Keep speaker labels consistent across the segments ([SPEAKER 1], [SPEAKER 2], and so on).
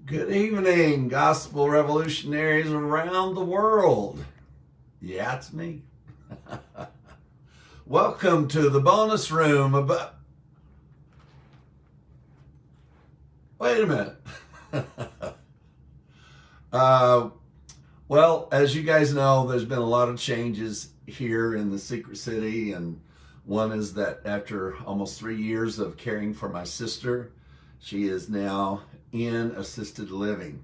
[SPEAKER 1] Good evening, gospel revolutionaries around the world. Yeah, it's me. Welcome to the bonus room about... Wait a minute. Well, as you guys know, there's been a lot of changes here in the Secret City, and one is that after almost 3 years of caring for my sister, she is now in assisted living.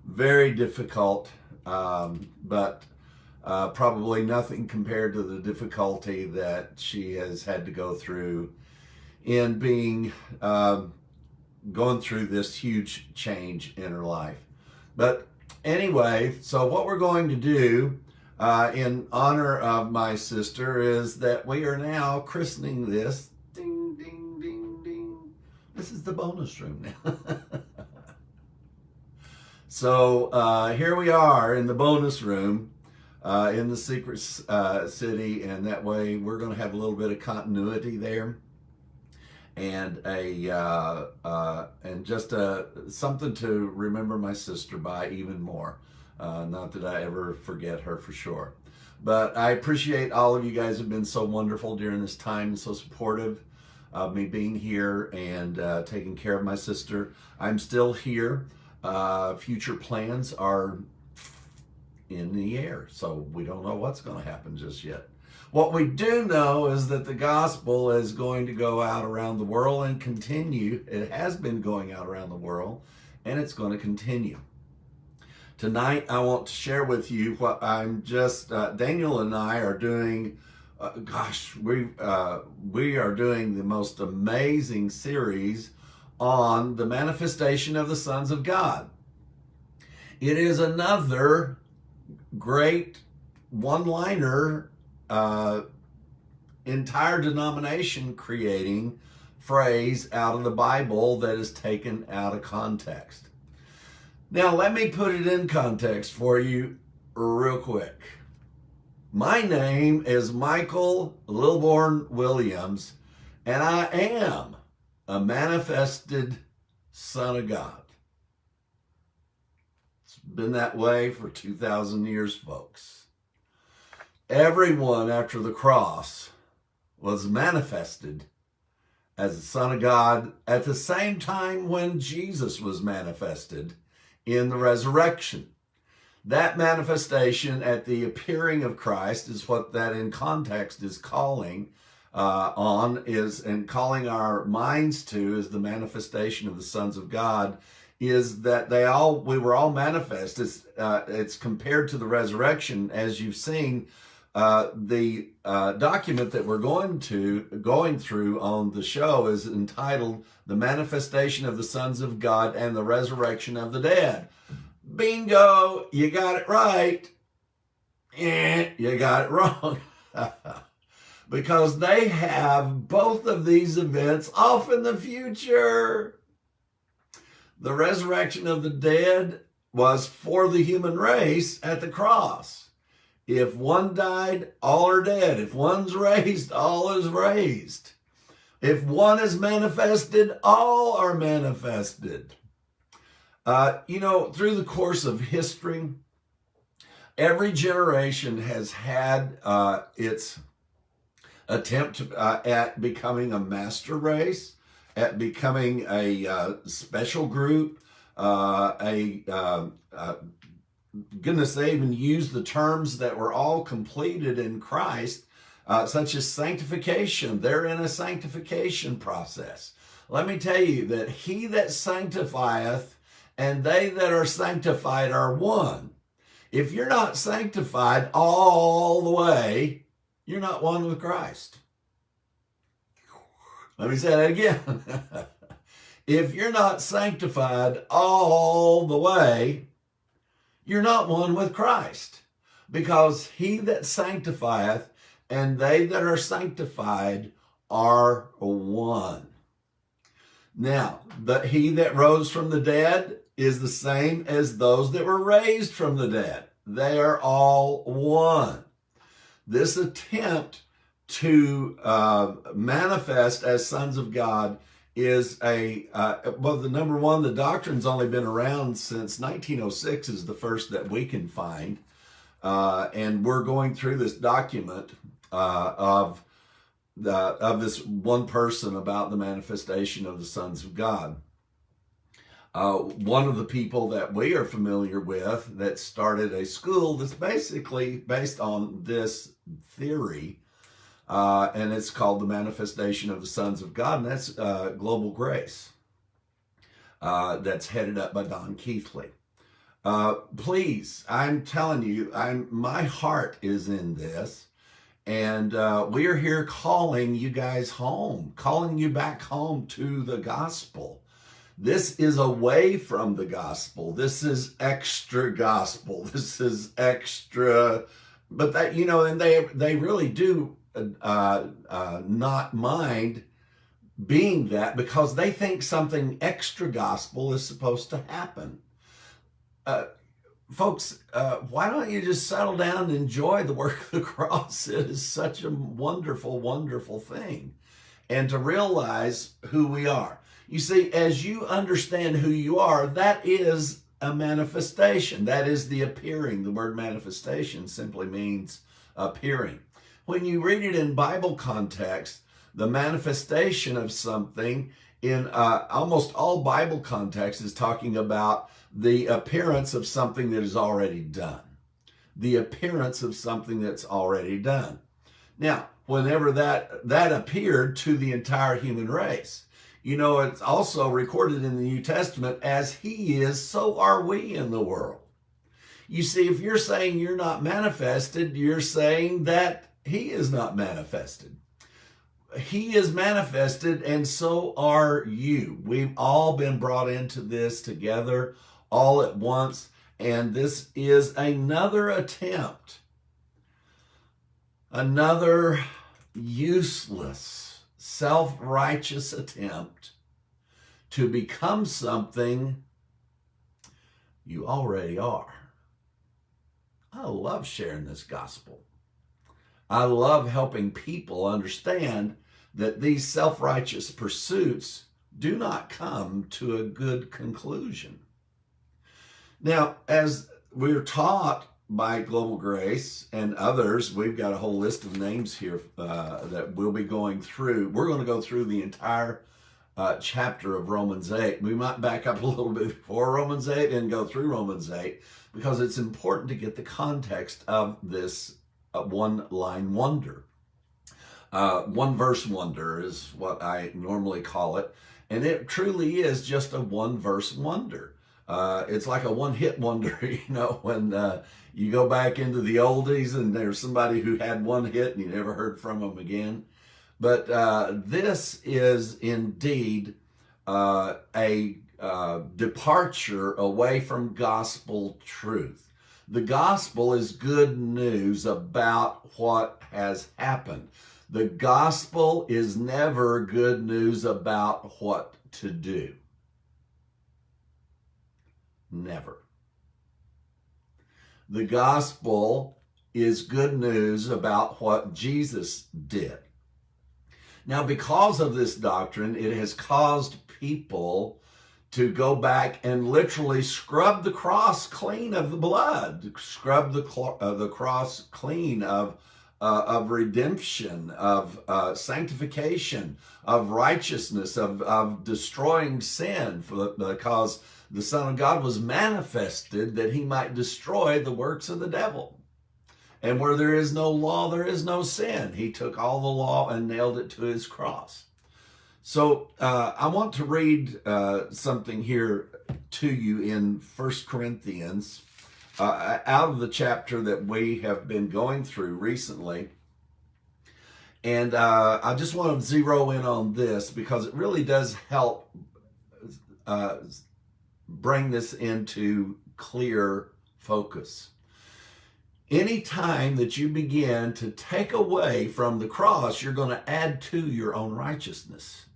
[SPEAKER 1] Very difficult, but probably nothing compared to the difficulty that she has had to go through in being going through this huge change in her life. But anyway, so what we're going to do in honor of my sister is that we are now christening this. Ding, ding, ding, ding. This is the bonus room now. So here we are in the bonus room in the Secret City, and that way we're going to have a little bit of continuity there, and just something to remember my sister by even more. Not that I ever forget her for sure. But I appreciate all of you guys who have been so wonderful during this time, so supportive of me being here and taking care of my sister. I'm still here. Future plans are in the air, so we don't know what's going to happen just yet. What we do know is that the gospel is going to go out around the world and continue. It has been going out around the world, and it's going to continue. Tonight, I want to share with you what I'm just, Daniel and I are doing. We are doing the most amazing series on the manifestation of the sons of God. It is another great one-liner, entire denomination creating phrase out of the Bible that is taken out of context. Now, let me put it in context for you real quick. My name is Michael Lilborn Williams, and I am a manifested son of God. It's been that way for 2,000 years, folks. Everyone after the cross was manifested as a son of God at the same time when Jesus was manifested in the resurrection. That manifestation at the appearing of Christ is what that in context is calling and calling our minds to is the manifestation of the sons of God, is that we were all manifest. It's compared to the resurrection. As you've seen, the document that we're going through on the show is entitled The Manifestation of the Sons of God and the Resurrection of the Dead. Bingo, you got it right. You got it wrong. Because they have both of these events off in the future. The resurrection of the dead was for the human race at the cross. If one died, all are dead. If one's raised, all is raised. If one is manifested, all are manifested. Through the course of history, every generation has had its attempt at becoming a master race, at becoming a special group, goodness, they even use the terms that were all completed in Christ, such as sanctification. They're in a sanctification process. Let me tell you that he that sanctifieth and they that are sanctified are one. If you're not sanctified all the way, you're not one with Christ. Let me say that again. If you're not sanctified all the way, you're not one with Christ. Because he that sanctifieth and they that are sanctified are one. Now, he that rose from the dead is the same as those that were raised from the dead. They are all one. This attempt to manifest as sons of God is well, the number one, the doctrine's only been around since 1906 is the first that we can find. And we're going through this document of this one person about the manifestation of the sons of God. One of the people that we are familiar with that started a school that's basically based on this theory, and it's called the Manifestation of the Sons of God, and that's Global Grace. That's headed up by Don Keithley. Please, I'm telling you, my heart is in this, and we are here calling you guys home, calling you back home to the gospel. This is away from the gospel. This is extra gospel. This is extra, but that, you know, and they really do not mind being that, because they think something extra gospel is supposed to happen. Folks, why don't you just settle down and enjoy the work of the cross? It is such a wonderful, wonderful thing. And to realize who we are. You see, as you understand who you are, that is a manifestation. That is the appearing. The word manifestation simply means appearing. When you read it in Bible context, the manifestation of something in almost all Bible context is talking about the appearance of something that is already done. The appearance of something that's already done. Now, whenever that appeared to the entire human race, you know, it's also recorded in the New Testament, as he is, so are we in the world. You see, if you're saying you're not manifested, you're saying that he is not manifested. He is manifested, and so are you. We've all been brought into this together, all at once, and this is another attempt, another useless, self-righteous attempt to become something you already are. I love sharing this gospel. I love helping people understand that these self-righteous pursuits do not come to a good conclusion. Now, as we're taught by Global Grace and others, we've got a whole list of names here that we'll be going through. We're going to go through the entire chapter of Romans 8. We might back up a little bit before Romans 8 and go through Romans 8, because it's important to get the context of this one-line wonder. One-verse wonder is what I normally call it, and it truly is just a one-verse wonder. It's like a one-hit wonder, you know, when you go back into the oldies and there's somebody who had one hit and you never heard from them again. But this is indeed a departure away from gospel truth. The gospel is good news about what has happened. The gospel is never good news about what to do. Never. The gospel is good news about what Jesus did. Now, because of this doctrine, it has caused people to go back and literally scrub the cross clean of the blood, scrub the cross clean of redemption, of sanctification, of righteousness, of destroying sin, because the Son of God was manifested that he might destroy the works of the devil. And where there is no law, there is no sin. He took all the law and nailed it to his cross. So I want to read something here to you in 1 Corinthians, out of the chapter that we have been going through recently. And I just want to zero in on this because it really does help bring this into clear focus. Any time that you begin to take away from the cross, you're going to add to your own righteousness.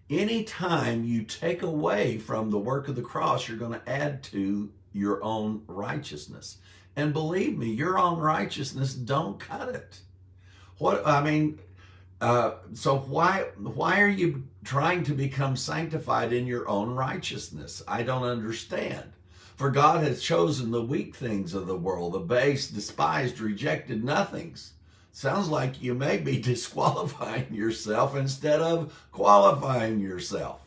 [SPEAKER 1] Anytime you take away from the work of the cross, you're going to add to your own righteousness. And believe me, your own righteousness don't cut it. So why are you trying to become sanctified in your own righteousness? I don't understand. For God has chosen the weak things of the world, the base, despised, rejected nothings. Sounds like you may be disqualifying yourself instead of qualifying yourself.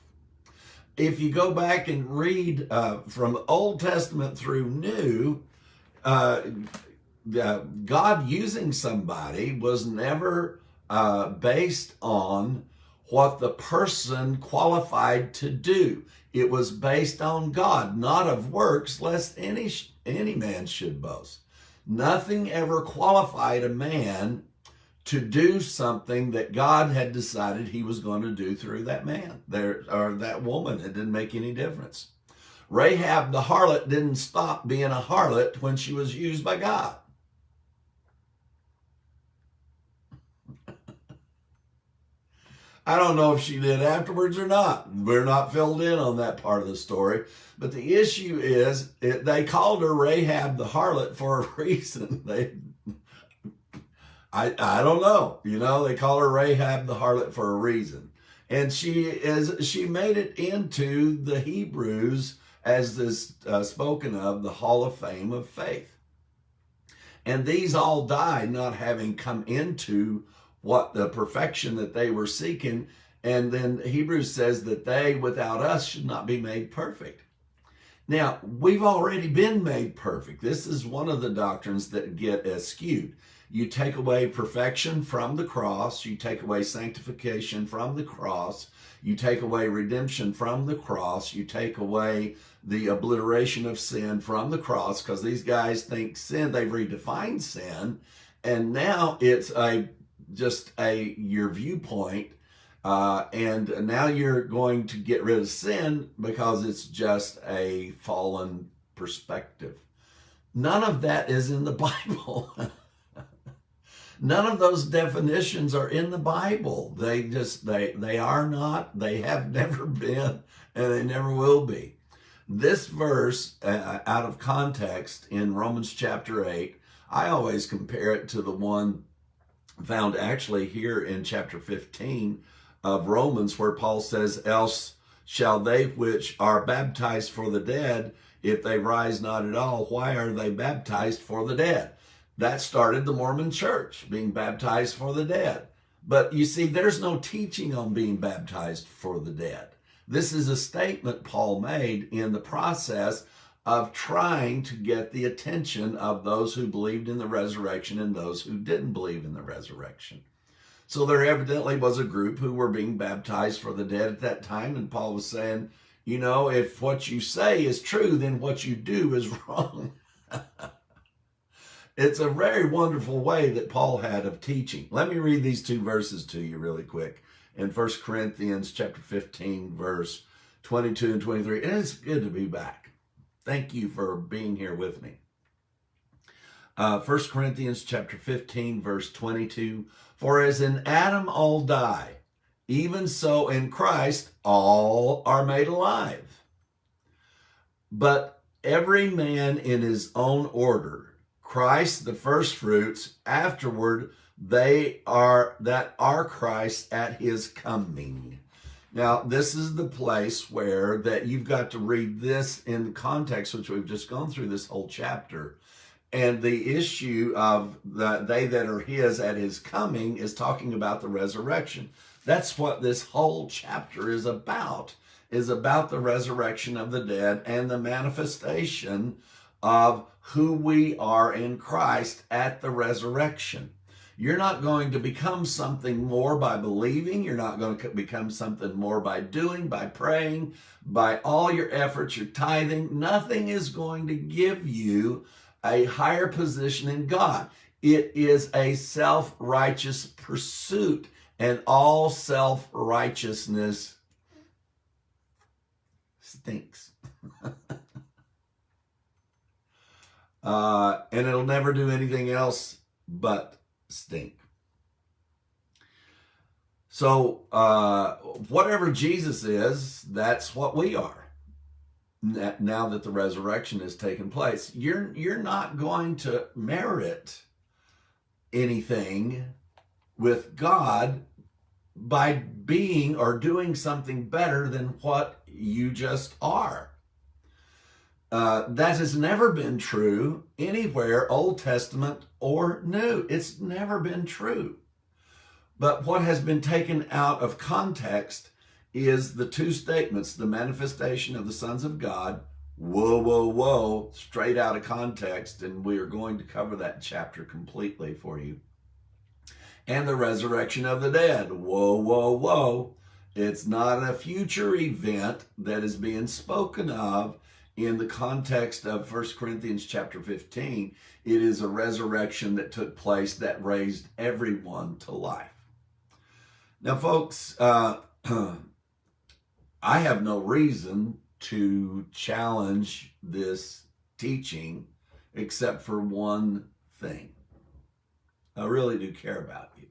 [SPEAKER 1] If you go back and read from Old Testament through New, God using somebody was never based on what the person qualified to do. It was based on God, not of works, lest any man should boast. Nothing ever qualified a man to do something that God had decided he was going to do through that man or that woman. It didn't make any difference. Rahab the harlot didn't stop being a harlot when she was used by God. I don't know if she did afterwards or not. We're not filled in on that part of the story. But the issue is, they called her Rahab the harlot for a reason. I don't know. They call her Rahab the harlot for a reason. And she made it into the Hebrews as this spoken of, the Hall of Fame of faith. And these all died not having come into what the perfection that they were seeking. And then Hebrews says that they without us should not be made perfect. Now, we've already been made perfect. This is one of the doctrines that get skewed. You take away perfection from the cross. You take away sanctification from the cross. You take away redemption from the cross. You take away the obliteration of sin from the cross, because these guys think sin, they've redefined sin. And now it's your viewpoint, and now you're going to get rid of sin because it's just a fallen perspective. None of that is in the Bible. None of those definitions are in the Bible. They are not, they have never been, and they never will be. This verse, out of context in Romans chapter 8, I always compare it to the one found actually here in chapter 15 of Romans, where Paul says, else shall they which are baptized for the dead, if they rise not at all, why are they baptized for the dead? That started the Mormon church, being baptized for the dead. But you see, there's no teaching on being baptized for the dead. This is a statement Paul made in the process of trying to get the attention of those who believed in the resurrection and those who didn't believe in the resurrection. So there evidently was a group who were being baptized for the dead at that time, and Paul was saying, if what you say is true, then what you do is wrong. It's a very wonderful way that Paul had of teaching. Let me read these two verses to you really quick. In 1 Corinthians chapter 15, verse 22 and 23. And it's good to be back. Thank you for being here with me. 1 Corinthians chapter 15, verse 22. For as in Adam all die, even so in Christ all are made alive. But every man in his own order, Christ the first fruits, afterward that are Christ at his coming. Now, this is the place where that you've got to read this in the context, which we've just gone through this whole chapter. And the issue of they that are his at his coming is talking about the resurrection. That's what this whole chapter is about the resurrection of the dead and the manifestation of who we are in Christ at the resurrection. You're not going to become something more by believing. You're not going to become something more by doing, by praying, by all your efforts, your tithing. Nothing is going to give you a higher position in God. It is a self-righteous pursuit, and all self-righteousness stinks. And it'll never do anything else but stink. So whatever Jesus is, that's what we are. Now that the resurrection has taken place, you're not going to merit anything with God by being or doing something better than what you just are. That has never been true anywhere, Old Testament or New. It's never been true. But what has been taken out of context is the two statements, the manifestation of the sons of God, whoa, whoa, whoa, straight out of context, and we are going to cover that chapter completely for you. And the resurrection of the dead, whoa, whoa, whoa. It's not a future event that is being spoken of in the context of 1 Corinthians chapter 15. It is a resurrection that took place that raised everyone to life. Now, folks, I have no reason to challenge this teaching except for one thing. I really do care about you.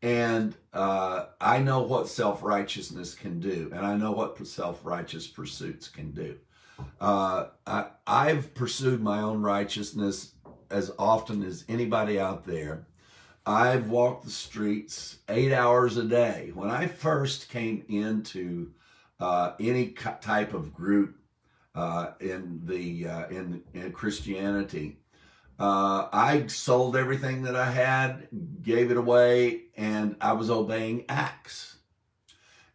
[SPEAKER 1] And I know what self-righteousness can do, and I know what self-righteous pursuits can do. I've pursued my own righteousness as often as anybody out there. I've walked the streets 8 hours a day. When I first came into any type of group in Christianity, I sold everything that I had, gave it away, and I was obeying Acts.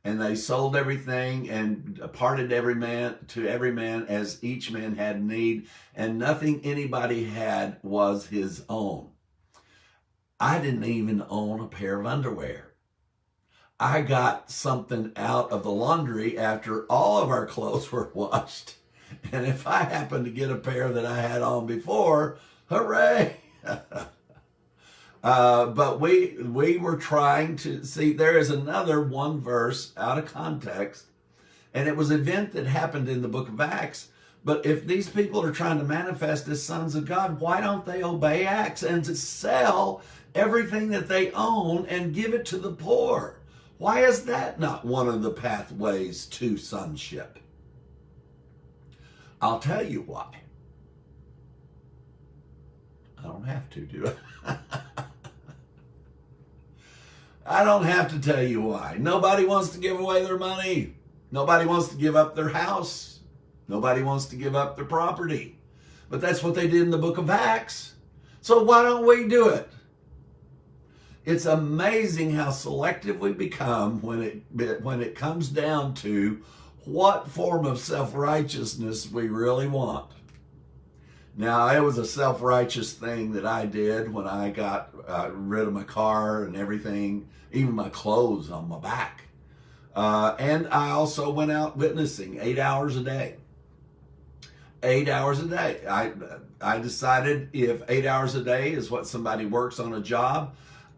[SPEAKER 1] And they sold everything and parted every man as each man had need, and nothing anybody had was his own. I didn't even own a pair of underwear. I got something out of the laundry after all of our clothes were washed. And if I happened to get a pair that I had on before, hooray! But we were trying to see, there is another one verse out of context, and it was an event that happened in the book of Acts. But if these people are trying to manifest as sons of God, why don't they obey Acts and to sell everything that they own and give it to the poor? Why is that not one of the pathways to sonship? I'll tell you why. I don't have to, do I? I don't have to tell you why. Nobody wants to give away their money. Nobody wants to give up their house. Nobody wants to give up their property. But that's what they did in the book of Acts. So why don't we do it? It's amazing how selective we become when it comes down to what form of self-righteousness we really want. Now, it was a self-righteous thing that I did when I got rid of my car and everything, even my clothes on my back. And I also went out witnessing 8 hours a day. 8 hours a day. I decided if 8 hours a day is what somebody works on a job,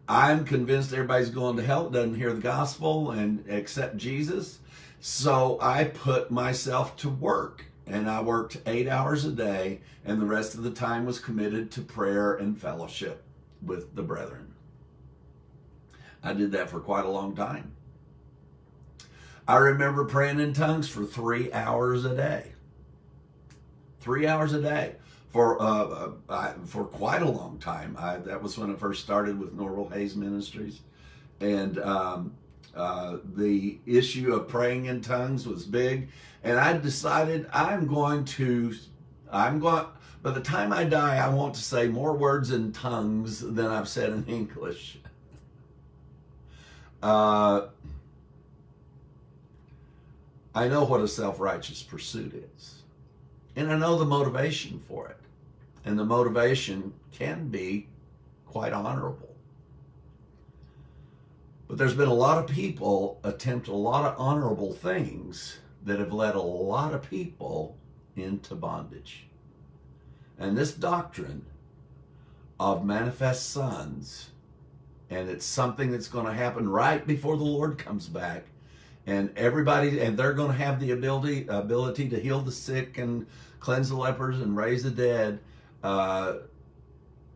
[SPEAKER 1] I'm convinced everybody's going to hell, doesn't hear the gospel and accept Jesus. So I put myself to work, and I worked 8 hours a day, and the rest of the time was committed to prayer and fellowship with the brethren. I did that for quite a long time. I remember praying in tongues for 3 hours a day. 3 hours a day for quite a long time. That was when I first started with Norval Hayes Ministries, and the issue of praying in tongues was big. And I decided by the time I die, I want to say more words in tongues than I've said in English. I know what a self-righteous pursuit is. And I know the motivation for it. And the motivation can be quite honorable. But there's been a lot of people attempt a lot of honorable things that have led a lot of people into bondage. And this doctrine of manifest sons, and it's something that's going to happen right before the Lord comes back, and they're going to have the ability to heal the sick and cleanse the lepers and raise the dead.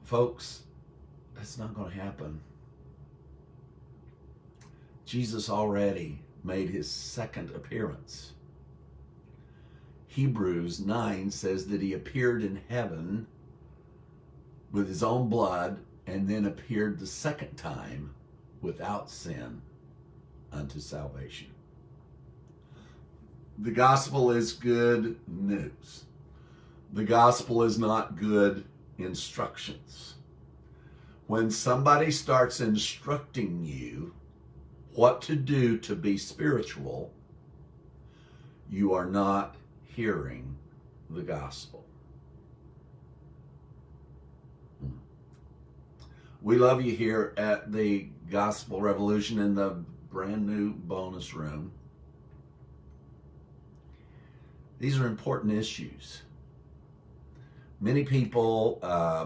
[SPEAKER 1] Folks, that's not going to happen. Jesus already made his second appearance. Hebrews 9 says that he appeared in heaven with his own blood and then appeared the second time without sin unto salvation. The gospel is good news. The gospel is not good instructions. When somebody starts instructing you what to do to be spiritual, you are not hearing the gospel. We love you here at the Gospel Revolution in the brand new bonus room. These are important issues. Many people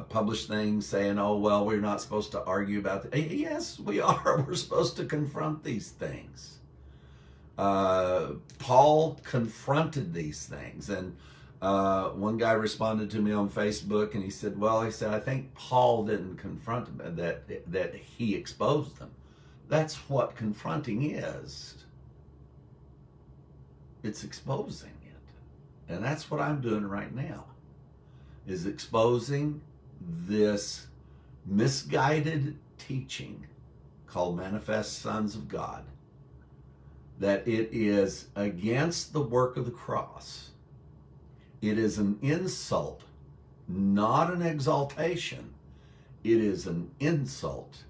[SPEAKER 1] publish things saying, oh, well, we're not supposed to argue about that. Yes, we are. We're supposed to confront these things. Paul confronted these things. And one guy responded to me on Facebook and he said, I think Paul didn't confront them, that he exposed them. That's what confronting is. It's exposing it. And that's what I'm doing right now, is exposing this misguided teaching called Manifest Sons of God, that it is against the work of the cross. It is an insult, not an exaltation. It is an insult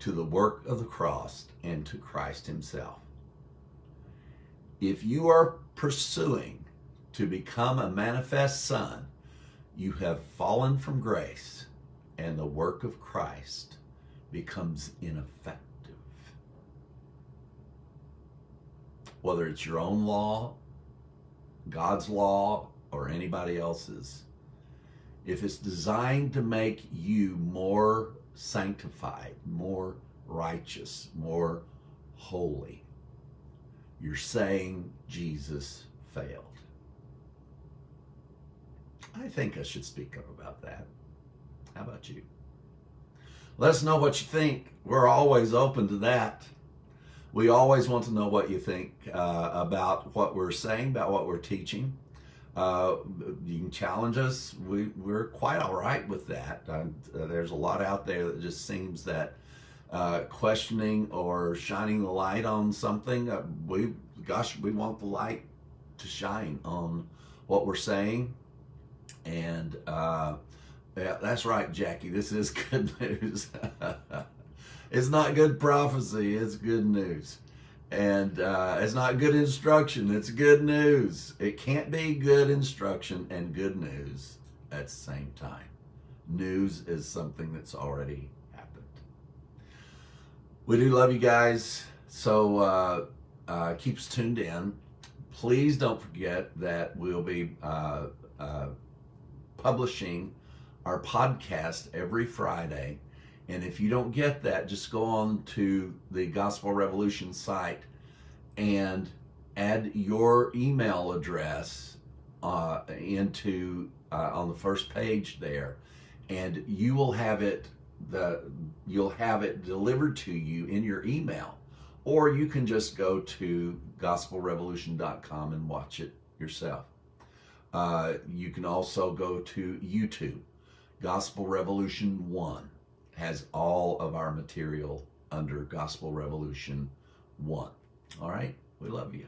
[SPEAKER 1] to the work of the cross and to Christ himself. If you are pursuing to become a manifest son, you have fallen from grace, and the work of Christ becomes ineffective. Whether it's your own law, God's law, or anybody else's, if it's designed to make you more sanctified, more righteous, more holy, you're saying Jesus failed. I think I should speak up about that. How about you? Let us know what you think. We're always open to that. We always want to know what you think about what we're saying, about what we're teaching. You can challenge us. We're quite all right with that. There's a lot out there that just seems that questioning or shining the light on something, we want the light to shine on what we're saying. And yeah, that's right, Jackie. This is good news. It's not good prophecy. It's good news. And it's not good instruction. It's good news. It can't be good instruction and good news at the same time. News is something that's already happened. We do love you guys. So keep us tuned in. Please don't forget that we'll be publishing our podcast every Friday. And if you don't get that, just go on to the Gospel Revolution site and add your email address into on the first page there, and you will have it delivered to you in your email. Or you can just go to gospelrevolution.com and watch it yourself. You can also go to YouTube. Gospel Revolution 1 has all of our material under Gospel Revolution 1. All right? We love you.